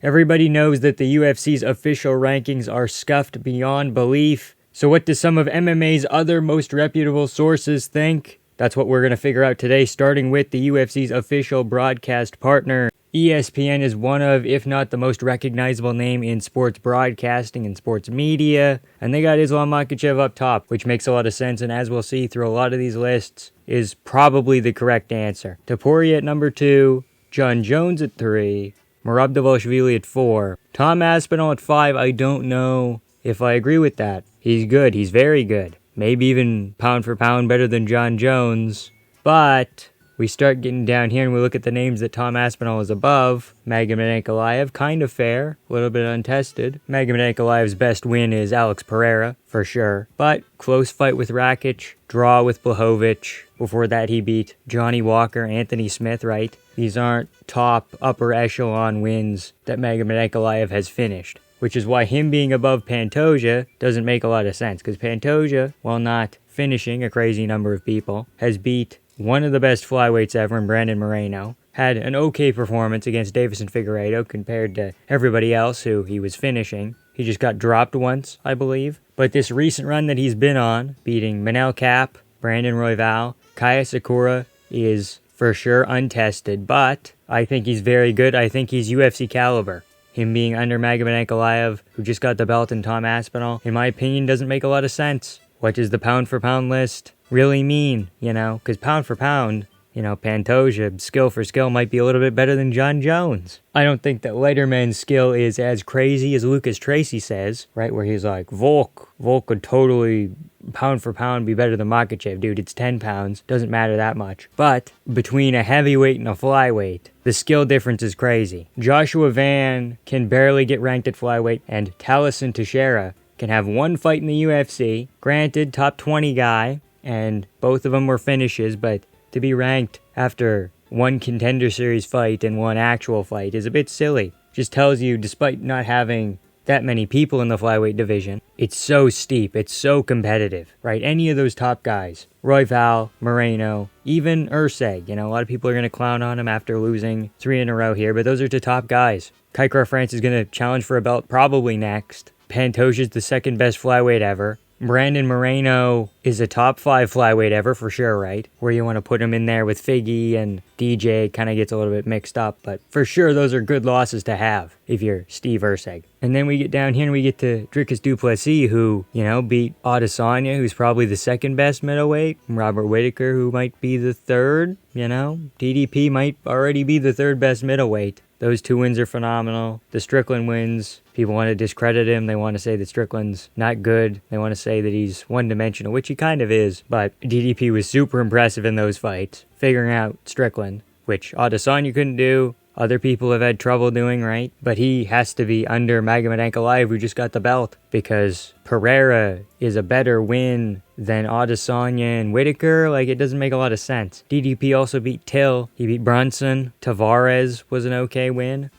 Everybody knows that the UFC's official rankings are scuffed beyond belief. So what do some of MMA's other most reputable sources think? That's what we're going to figure out today, starting with the UFC's official broadcast partner. ESPN is one of, if not the most recognizable name in sports broadcasting and sports media. And they got Islam Makhachev up top, which makes a lot of sense. And as we'll see through a lot of these lists, is probably the correct answer. Topuria at number 2, John Jones at 3, Merab Dvalishvili at 4, Tom Aspinall at 5. I don't know if I agree with that. He's good. He's very good. Maybe even pound for pound better than John Jones. But we start getting down here and we look at the names that Tom Aspinall is above. Magomed Ankalaev, kind of fair, a little bit untested. Magomed Ankalaev's best win is Alex Pereira, for sure. But close fight with Rakic, draw with Blachowicz. Before that he beat Johnny Walker, Anthony Smith, right? These aren't top upper echelon wins that Magomed Ankalaev has finished. Which is why him being above Pantoja doesn't make a lot of sense. Because Pantoja, while not finishing a crazy number of people, has beat one of the best flyweights ever in Brandon Moreno. Had an okay performance against Davison Figueiredo compared to everybody else who he was finishing. He just got dropped once, I believe. But this recent run that he's been on, beating Manel Kape, Brandon Royval, Kaya Sakura, is for sure untested. But I think he's very good. I think he's UFC caliber. Him being under Magomed Ankalaev, who just got the belt, and Tom Aspinall, in my opinion, doesn't make a lot of sense. What does the pound-for-pound list really mean, Because pound for pound, Pantoja, skill for skill, might be a little bit better than John Jones. I don't think that Lederman's skill is as crazy as Lucas Tracy says, right? Where he's like, Volk could totally, pound for pound, be better than Makhachev. Dude, it's 10 pounds. Doesn't matter that much. But between a heavyweight and a flyweight, the skill difference is crazy. Joshua Van can barely get ranked at flyweight, and Taliesin Teixeira can have one fight in the UFC. Granted, top 20 guy, and both of them were finishes, but to be ranked after one Contender Series fight and one actual fight is a bit silly. Just tells you, despite not having that many people in the flyweight division, it's so steep, it's so competitive, right? Any of those top guys, Royval, Moreno, even Urseg, a lot of people are going to clown on him after losing 3 in a row here, but those are the top guys. Kaikar France is going to challenge for a belt probably next. Pantoja's the second best flyweight ever. Brandon Moreno is a top 5 flyweight ever for sure, right? Where you want to put him in there with Figgy and DJ kind of gets a little bit mixed up, but for sure those are good losses to have if you're Steve Urseg. And then we get down here and we get to Dricus du Plessis, who, beat Adesanya, who's probably the second best middleweight. Robert Whittaker, who might be the third, DDP might already be the third best middleweight. Those 2 wins are phenomenal. The Strickland wins, people want to discredit him. They want to say that Strickland's not good. They want to say that he's one-dimensional, which he kind of is. But DDP was super impressive in those fights, figuring out Strickland, which Adesanya couldn't do. Other people have had trouble doing, right? But he has to be under Magomed Ankalaev, who just got the belt, because Pereira is a better win than Adesanya and Whittaker. It doesn't make a lot of sense. DDP also beat Till. He beat Brunson. Tavares was an okay win.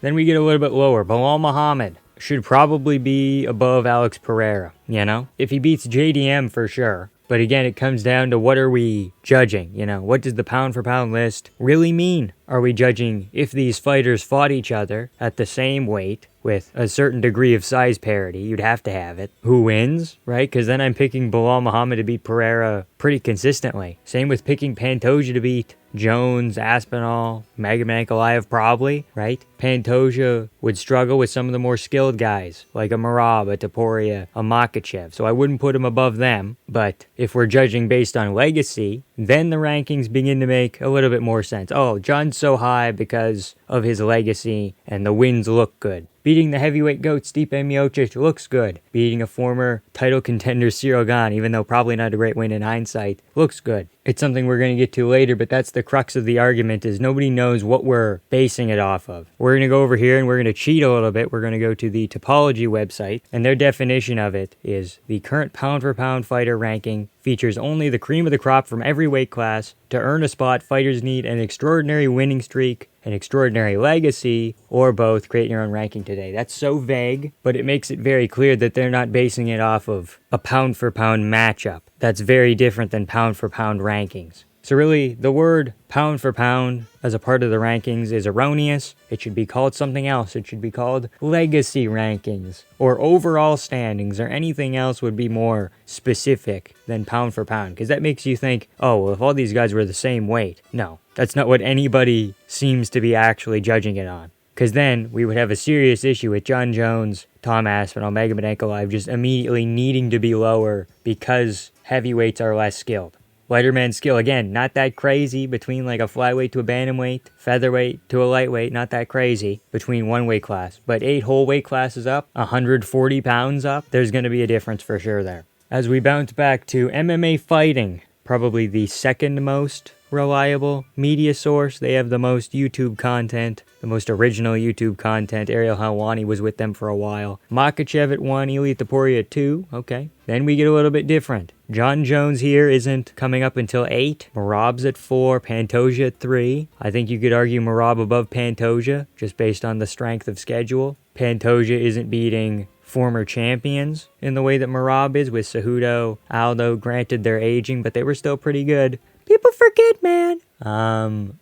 Then we get a little bit lower. Bilal Muhammad should probably be above Alex Pereira, If he beats JDM, for sure. But again, it comes down to what are we judging? What does the pound-for-pound list really mean? Are we judging if these fighters fought each other at the same weight with a certain degree of size parity? You'd have to have it. Who wins, right? Because then I'm picking Bilal Muhammad to beat Pereira pretty consistently. Same with picking Pantoja to beat Jones, Aspinall, Magomed Ankalaev probably, right? Pantoja would struggle with some of the more skilled guys, like a Merab, a Topuria, a Makhachev, so I wouldn't put him above them. But if we're judging based on legacy, then the rankings begin to make a little bit more sense. Oh, John's so high because of his legacy, and the wins look good. Beating the heavyweight goat Stipe Miocic looks good. Beating a former title contender Cyril Gane, even though probably not a great win in hindsight, looks good. It's something we're going to get to later, but that's the crux of the argument, is nobody knows what we're basing it off of. We're going to go over here and we're going to cheat a little bit. We're going to go to the Topology website, and their definition of it is the current pound-for-pound fighter ranking features only the cream of the crop from every weight class. To earn a spot, fighters need an extraordinary winning streak, an extraordinary legacy, or both. Create your own ranking today. That's so vague, but it makes it very clear that they're not basing it off of a pound-for-pound matchup. That's very different than pound-for-pound rankings. So really, the word pound for pound as a part of the rankings is erroneous. It should be called something else. It should be called legacy rankings or overall standings, or anything else would be more specific than pound for pound, because that makes you think, oh, well, if all these guys were the same weight. No, that's not what anybody seems to be actually judging it on. Because then we would have a serious issue with John Jones, Tom Aspinall, Magomed Ankalaev just immediately needing to be lower because heavyweights are less skilled. Lighter man skill, again, not that crazy between like a flyweight to a bantamweight, featherweight to a lightweight, not that crazy between one weight class. But 8 whole weight classes up, 140 pounds up, there's going to be a difference for sure there. As we bounce back to MMA Fighting, probably the second most reliable media source. They have the most YouTube content, the most original YouTube content. Ariel Helwani was with them for a while. Makhachev at 1, Ilia Topuria at 2. Okay. Then we get a little bit different. John Jones here isn't coming up until 8. Merab's at 4. Pantoja at 3. I think you could argue Merab above Pantoja, just based on the strength of schedule. Pantoja isn't beating former champions in the way that Merab is with Cejudo, Aldo. Granted, they're aging, but they were still pretty good. People forget, man.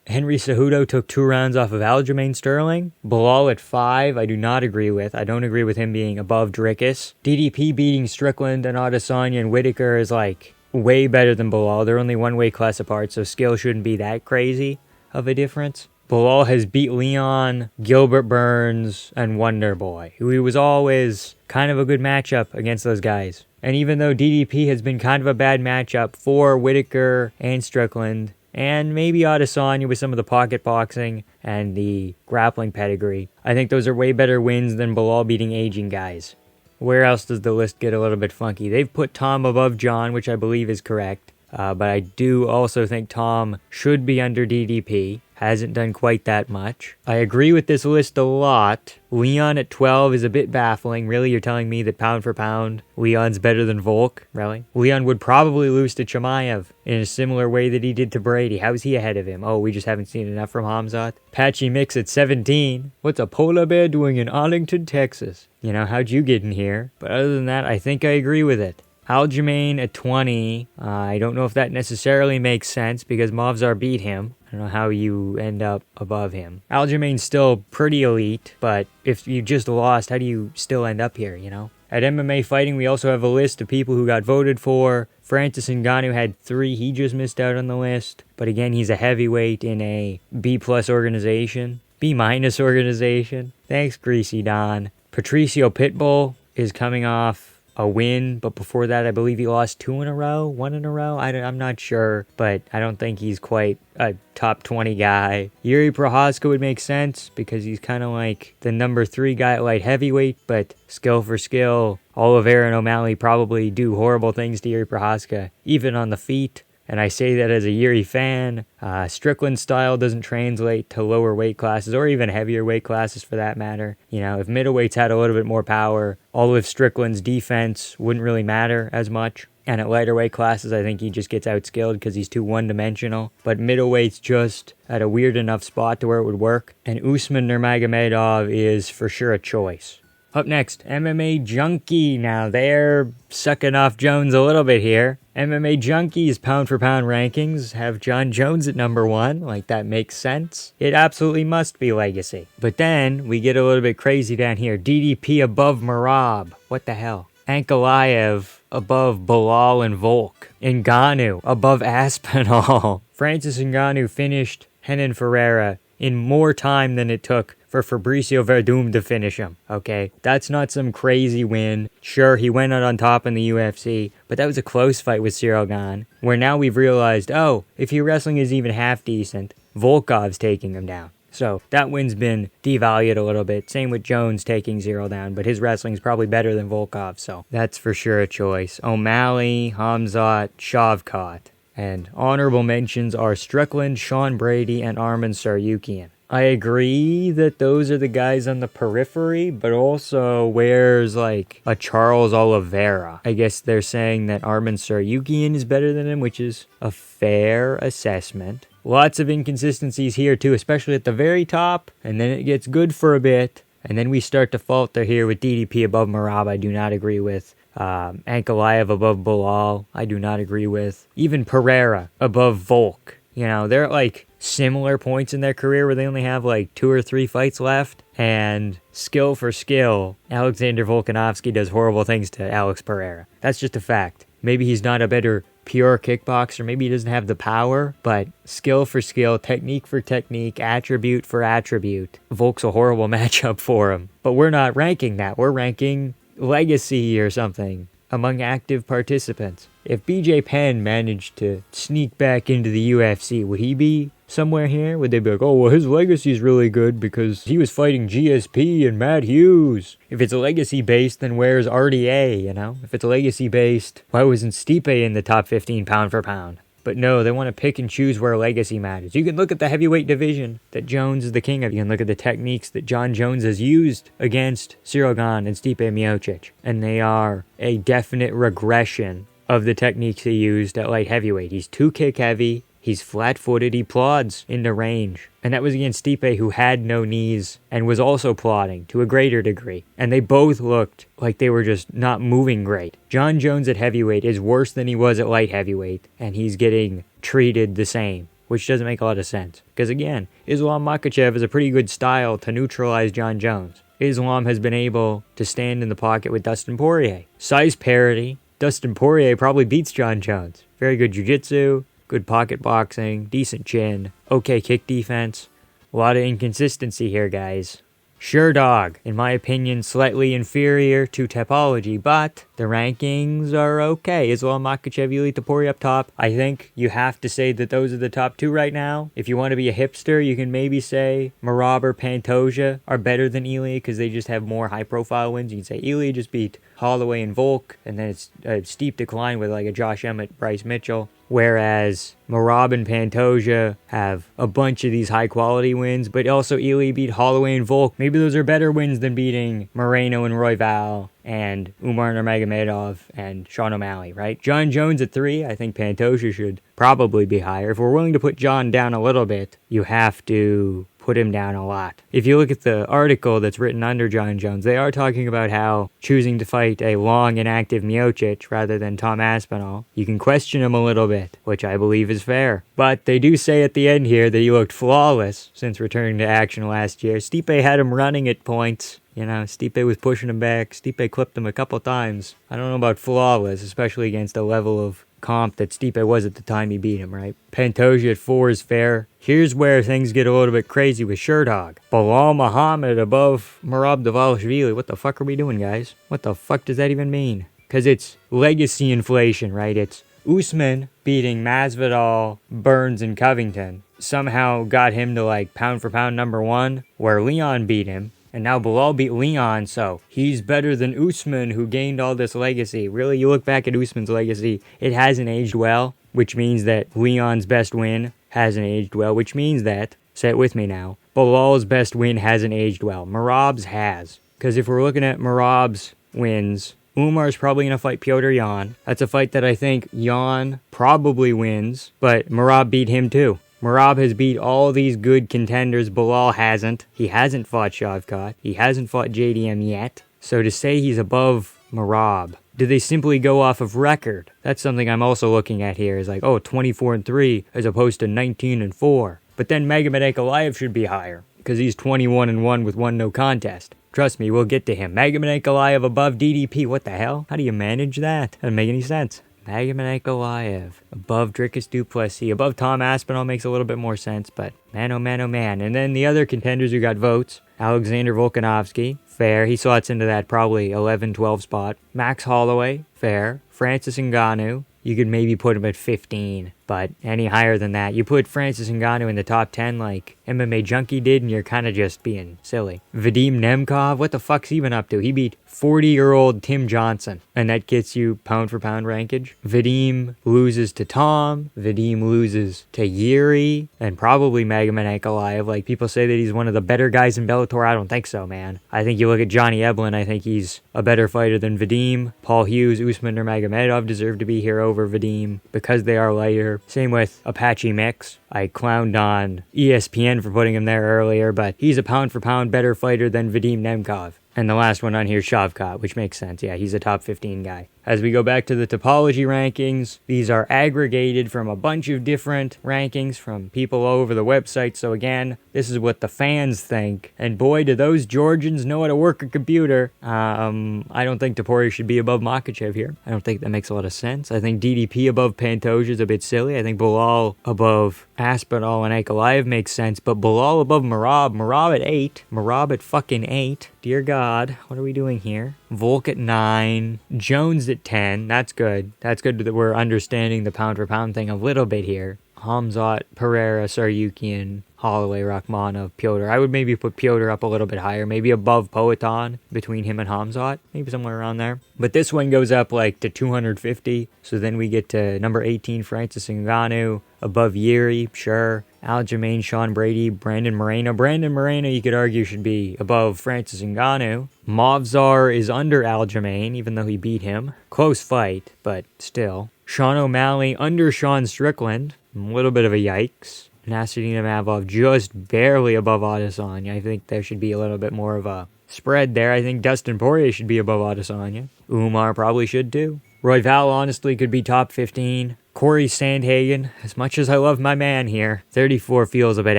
Henry Cejudo took 2 rounds off of Aljamain Sterling. Bilal at 5, I do not agree with. I don't agree with him being above Dricus. DDP beating Strickland and Adesanya and Whitaker is like way better than Bilal. They're only 1 weight class apart, so skill shouldn't be that crazy of a difference. Bilal has beat Leon, Gilbert Burns, and Wonderboy, who he was always kind of a good matchup against those guys. And even though DDP has been kind of a bad matchup for Whitaker and Strickland, and maybe Adesanya with some of the pocket boxing and the grappling pedigree, I think those are way better wins than Bilal beating aging guys. Where else does the list get a little bit funky? They've put Tom above John, which I believe is correct. But I do also think Tom should be under DDP. Hasn't done quite that much. I agree with this list a lot. Leon at 12 is a bit baffling. Really, you're telling me that pound for pound, Leon's better than Volk? Really? Leon would probably lose to Chimaev in a similar way that he did to Brady. How is he ahead of him? Oh, we just haven't seen enough from Hamzat. Patchy Mix at 17. What's a polar bear doing in Arlington, Texas? You know, how'd you get in here? But other than that, I think I agree with it. Aljamain at 20, I don't know if that necessarily makes sense because Movzar beat him. I don't know how you end up above him. Aljamain's still pretty elite, but if you just lost, how do you still end up here, you know? At MMA Fighting, we also have a list of people who got voted for. Francis Ngannou had 3. He just missed out on the list. But again, he's a heavyweight in a B-plus organization. B-minus organization. Thanks, Greasy Don. Patricio Pitbull is coming off a win, but before that, I believe he lost 2 in a row, 1 in a row. I'm not sure, but I don't think he's quite a top 20 guy. Yuri Prochazka would make sense because he's kind of like the number 3 guy at light heavyweight, but skill for skill, Oliveira and O'Malley probably do horrible things to Yuri Prochazka, even on the feet. And I say that as a Yuri fan. Strickland's style doesn't translate to lower weight classes or even heavier weight classes for that matter. You know, if middleweights had a little bit more power, all of Strickland's defense wouldn't really matter as much. And at lighter weight classes, I think he just gets outskilled because he's too one-dimensional. But middleweight's just at a weird enough spot to where it would work. And Usman Nurmagomedov is for sure a choice. Up next, MMA Junkie. Now, they're sucking off Jones a little bit here. MMA Junkie's pound-for-pound rankings have John Jones at number 1. Like, that makes sense. It absolutely must be legacy. But then, we get a little bit crazy down here. DDP above Merab. What the hell? Ankalaev above Bilal and Volk. Ngannou above Aspinall. Francis Ngannou finished Renan Ferreira in more time than it took for Fabricio Verdum to finish him, okay? That's not some crazy win. Sure, he went out on top in the UFC, but that was a close fight with Cyril Gane, where now we've realized, oh, if your wrestling is even half decent, Volkov's taking him down. So that win's been devalued a little bit. Same with Jones taking Cyril down, but his wrestling's probably better than Volkov, so that's for sure a choice. O'Malley, Hamzat, Shavkat. And honorable mentions are Strickland, Sean Brady, and Arman Tsarukyan. I agree that those are the guys on the periphery, but also where's like a Charles Oliveira? I guess they're saying that Arman Tsarukyan is better than him, which is a fair assessment. Lots of inconsistencies here too, especially at the very top, and then it gets good for a bit, and then we start to falter here with DDP above Merab. I do not agree with. Ankalaev above Bilal, I do not agree with. Even Pereira above Volk. You know, they're at like similar points in their career where they only have like 2 or 3 fights left. And skill for skill, Alexander Volkanovski does horrible things to Alex Pereira. That's just a fact. Maybe he's not a better pure kickboxer, maybe he doesn't have the power, but skill for skill, technique for technique, attribute for attribute, Volk's a horrible matchup for him. But we're not ranking that. We're ranking legacy or something among active participants. If BJ Penn managed to sneak back into the UFC, would he be somewhere here? Would they be like, oh, well, his legacy is really good because he was fighting GSP and Matt Hughes? If it's legacy-based, then where's RDA, you know? If it's legacy-based, why wasn't Stipe in the top 15 pound for pound? But no, they want to pick and choose where legacy matters. You can look at the heavyweight division that Jones is the king of. You can look at the techniques that John Jones has used against Cyril Gane and Stipe Miocic. And they are a definite regression of the techniques he used at light heavyweight. He's too kick heavy. He's flat-footed. He plods into range. And that was against Stipe, who had no knees and was also plodding to a greater degree. And they both looked like they were just not moving great. John Jones at heavyweight is worse than he was at light heavyweight, and he's getting treated the same, which doesn't make a lot of sense. Because again, Islam Makhachev has a pretty good style to neutralize John Jones. Islam has been able to stand in the pocket with Dustin Poirier. Size parity, Dustin Poirier probably beats John Jones. Very good jiu-jitsu, good pocket boxing, decent chin, okay kick defense. A lot of inconsistency here, guys. Sherdog, in my opinion, slightly inferior to Topology, but the rankings are okay. Islam Makhachev, Ilia Topuria up top. I think you have to say that those are the top 2 right now. If you want to be a hipster, you can maybe say Merab or Pantoja are better than Ilia because they just have more high-profile wins. You can say Ilia just beat Holloway and Volk, and then it's a steep decline with like a Josh Emmett, Bryce Mitchell. Whereas Merab and Pantoja have a bunch of these high-quality wins, but also Ilia beat Holloway and Volk. Maybe those are better wins than beating Moreno and Royval and Umar Nurmagomedov and Sean O'Malley, right? John Jones at 3, I think Pantoja should probably be higher. If we're willing to put John down a little bit, you have to put him down a lot. If you look at the article that's written under John Jones, they are talking about how choosing to fight a long and active Miocic rather than Tom Aspinall, you can question him a little bit, which I believe is fair. But they do say at the end here that he looked flawless since returning to action last year. Stipe had him running at points. You know, Stipe was pushing him back. Stipe clipped him a couple times. I don't know about flawless, especially against a level of comp that Stipe was at the time he beat him, right? Pantoja at 4 is fair. Here's where things get a little bit crazy with Sherdog. Bilal Muhammad above Merab Dvalishvili. What the fuck are we doing, guys? What the fuck does that even mean? Because it's legacy inflation, right? It's Usman beating Masvidal, Burns, and Covington. Somehow got him to like pound for pound number 1, where Leon beat him. And now Bilal beat Leon, so he's better than Usman, who gained all this legacy. Really, you look back at Usman's legacy, it hasn't aged well, which means that Leon's best win hasn't aged well, which means that, say it with me now, Bilal's best win hasn't aged well. Merab's has. Because if we're looking at Merab's wins, Umar's probably going to fight Petr Yan. That's a fight that I think Yan probably wins, but Merab beat him too. Merab has beat all these good contenders. Bilal hasn't. He hasn't fought Shavkat. He hasn't fought JDM yet. So to say he's above Merab, do they simply go off of record? That's something I'm also looking at here. Is like, 24-3 as opposed to 19-4. But then Magomed Ankalaev should be higher because he's 21-1 with 1 no contest. Trust me, we'll get to him. Magomed Ankalaev above DDP. What the hell? How do you manage that? Doesn't make any sense. Magomed Ankalaev above Dricus du Plessis, above Tom Aspinall makes a little bit more sense, but man, oh man, oh man. And then the other contenders who got votes, Alexander Volkanovski, fair. He slots into that probably 11-12 spot. Max Holloway, fair. Francis Ngannou, you could maybe put him at 15, but any higher than that, you put Francis Ngannou in the top 10 like MMA Junkie did, and you're kind of just being silly. Vadim Nemkov, what the fuck's he been up to? He beat 40-year-old Tim Johnson, and that gets you pound-for-pound rankage. Vadim loses to Tom. Vadim loses to Yuri, and probably Magomed Ankalaev. Like, people say that he's one of the better guys in Bellator. I don't think so, man. I think you look at Johnny Eblen, I think he's a better fighter than Vadim. Paul Hughes, Usman Nurmagomedov deserve to be here over Vadim because they are lighter. Same with Apache Mix. I clowned on ESPN for putting him there earlier, but he's a pound-for-pound better fighter than Vadim Nemkov. And the last one on here, Shavkat, which makes sense. Yeah, he's a top 15 guy. As we go back to the topology rankings, these are aggregated from a bunch of different rankings from people all over the website. So again, this is what the fans think. And boy, do those Georgians know how to work a computer. I don't think Topuria should be above Makhachev here. I don't think that makes a lot of sense. I think DDP above Pantoja is a bit silly. I think Bilal above Aspinall and Ankalaev makes sense. But Bilal above Merab. Merab at 8. Merab at fucking 8. Dear God, what are we doing here? Volk at 9. Jones at 10. That's good. That's good that we're understanding the pound for pound thing a little bit here. Hamzat, Pereira, Saryukian, Holloway, Rachmanov, Pyotr. I would maybe put Pyotr up a little bit higher, maybe above Poetan, between him and Hamzat, maybe somewhere around there. But this one goes up like to 250, so then we get to number 18, Francis Ngannou, above Yuri, sure. Aljamain, Sean Brady, Brandon Moreno. Brandon Moreno, you could argue, should be above Francis Ngannou. Movzar is under Aljamain, even though he beat him. Close fight, but still. Sean O'Malley under Sean Strickland. A little bit of a yikes. Nasruddin Imavov just barely above Adesanya. I think there should be a little bit more of a spread there. I think Dustin Poirier should be above Adesanya. Umar probably should too. Royval honestly could be top 15. Corey Sandhagen, as much as I love my man here, 34 feels a bit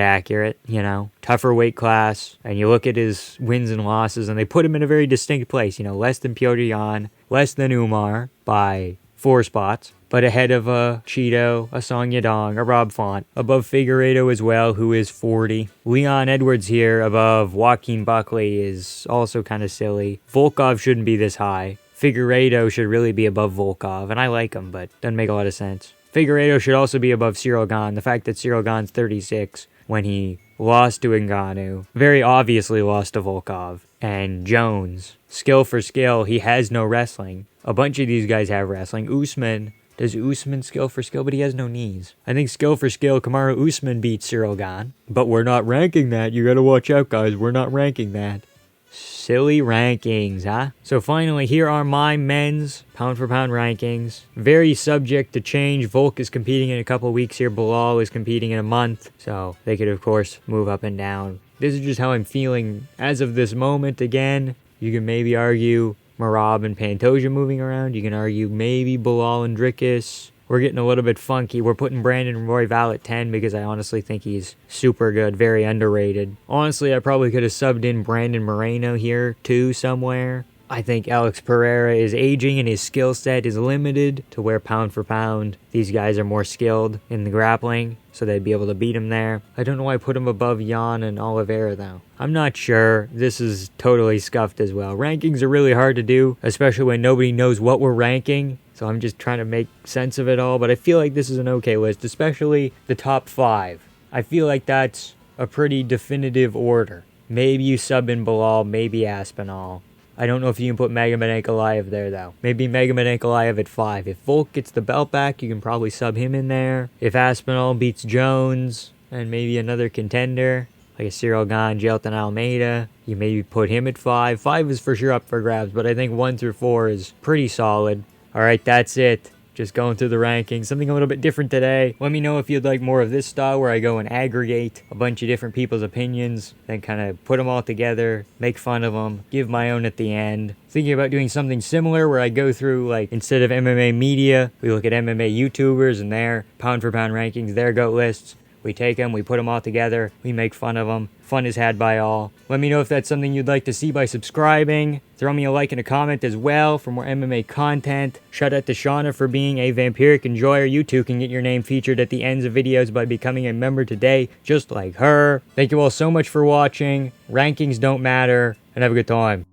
accurate, you know. Tougher weight class, and you look at his wins and losses, and they put him in a very distinct place, you know, less than Petr Yan, less than Umar by 4 spots, but ahead of a Cheeto, a Song Yadong, a Rob Font, above Figueiredo as well, who is 40. Leon Edwards here above Joaquin Buckley is also kind of silly. Volkov shouldn't be this high. Figueiredo should really be above Volkov, and I like him, but doesn't make a lot of sense. Figueiredo should also be above Cyril Gane. The fact that Cyril Gane's 36 when he lost to Ngannou, very obviously lost to Volkov. And Jones, skill for skill, he has no wrestling. A bunch of these guys have wrestling. Usman, does Usman skill for skill? But he has no knees. I think skill for skill, Kamaru Usman beats Cyril Gane. But we're not ranking that. You gotta watch out, guys. We're not ranking that. Silly rankings, huh? So finally, here are my men's pound-for-pound rankings. Very subject to change. Volk is competing in a couple weeks here. Bilal is competing in a month. So they could, of course, move up and down. This is just how I'm feeling as of this moment. Again, you can maybe argue Merab and Pantoja moving around. You can argue maybe Bilal and Dricus. We're getting a little bit funky. We're putting Brandon Royval at 10 because I honestly think he's super good, very underrated. Honestly, I probably could have subbed in Brandon Moreno here too somewhere. I think Alex Pereira is aging and his skill set is limited to where pound for pound these guys are more skilled in the grappling, so they'd be able to beat him there. I don't know why I put him above Jan and Oliveira though. I'm not sure. This is totally scuffed as well. Rankings are really hard to do, especially when nobody knows what we're ranking. So I'm just trying to make sense of it all, but I feel like this is an okay list, especially the top 5. I feel like that's a pretty definitive order. Maybe you sub in Bilal, maybe Aspinall. I don't know if you can put Magomed Ankalaev there, though. Maybe Magomed Ankalaev at 5. If Volk gets the belt back, you can probably sub him in there. If Aspinall beats Jones, and maybe another contender, like a Cyril Gane, Jelton Almeida, you maybe put him at 5. 5 is for sure up for grabs, but I think 1 through 4 is pretty solid. Alright, that's it. Just going through the rankings. Something a little bit different today. Let me know if you'd like more of this style where I go and aggregate a bunch of different people's opinions, then kind of put them all together, make fun of them, give my own at the end. Thinking about doing something similar where I go through, like, instead of MMA media, we look at MMA YouTubers and their pound for pound rankings, their GOAT lists. We take them, we put them all together, we make fun of them. Fun is had by all. Let me know if that's something you'd like to see by subscribing. Throw me a like and a comment as well for more MMA content. Shout out to Shauna for being a vampiric enjoyer. You too can get your name featured at the ends of videos by becoming a member today, just like her. Thank you all so much for watching. Rankings don't matter, and have a good time.